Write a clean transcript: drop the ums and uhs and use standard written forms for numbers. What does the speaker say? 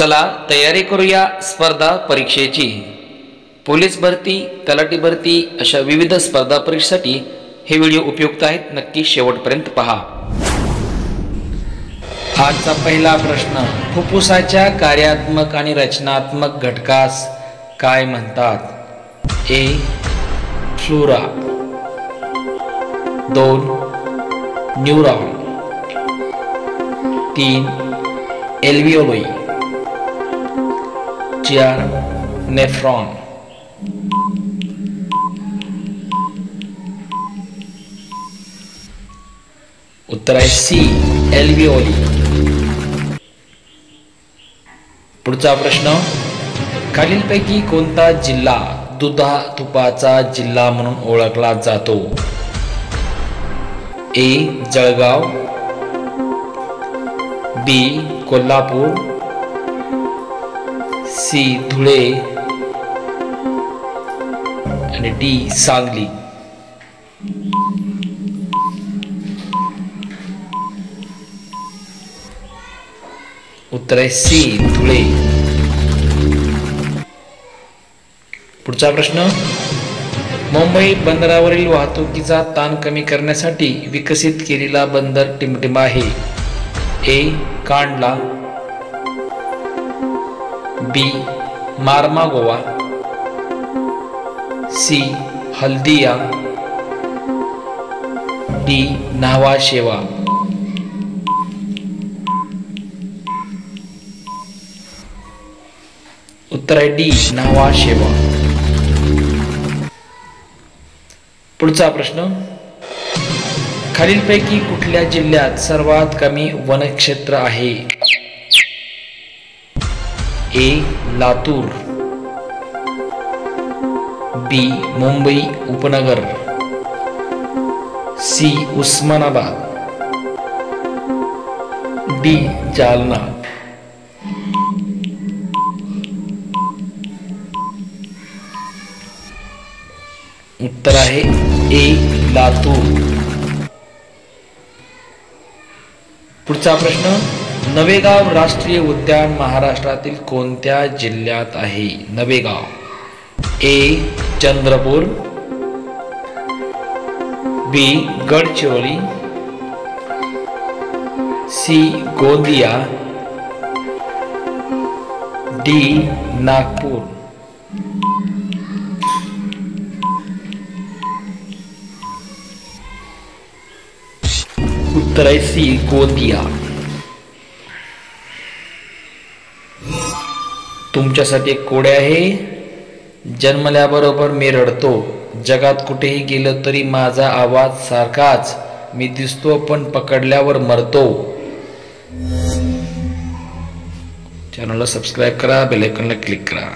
चला तयारी करूया स्पर्धा परीक्षेची। पोलीस भरती, तलाठी भरती अशा विविध स्पर्धा परीक्षेसाठी हे व्हिडिओ उपयुक्त आहेत, नक्की शेवटपर्यंत पहा। आजचा पहिला प्रश्न, फुफ्फुसाच्या कार्यात्मक आणि रचनात्मक घटकास काय म्हणतात? ए फ्लोरा, 2 न्यूरॉन, 3 एल्विओली, 4 नेफ्रॉन। उत्तर आहे सी एल्विओली। पुढचा प्रश्न, खालीलपैकी कोणता जिल्हा दुधातुपाचा जिल्हा म्हणून ओळखला जातो? ए जळगाव, बी कोल्हापूर, सी धुळे आणि डी सांगली। उत्तर आहे सी धुळे। पुढचा प्रश्न, मुंबई बंदरावरील वाहतुकीचा ताण कमी करण्यासाठी विकसित केलेला बंदर टिमटिमा आहे? ए कांडला, बी मार्मागोवा, सी हल्दिया, डी न्हावा शेवा। उत्तर आहे डी न्हावा शेवा। पुढचा प्रश्न, खालीलपैकी कुठल्या जिल्ह्यात सर्वात कमी वनक्षेत्र आहे? ए लातूर, बी मुंबई उपनगर, सी उस्मानाबाद, डी जालना। उत्तर आहे ए लातूर। पुढचा प्रश्न, नवेगाव राष्ट्रीय उद्यान महाराष्ट्रातील कोणत्या जिल्ह्यात आहे? नवेगाव, ए चंद्रपूर, बी गडचिरोली, सी गोंदिया, डी नागपूर। उत्तर आहे सी गोंदिया। तुमच्यासाठी एक कोड आहे, जन्मल्याबरोबर मी रडतो, जगात कुठेही गेलो तरी माझा आवाज सारखाच, मी दिसतो पण पकडल्यावर मरतो। चॅनलला सबस्क्राईब करा, बेल आयकॉनला क्लिक करा।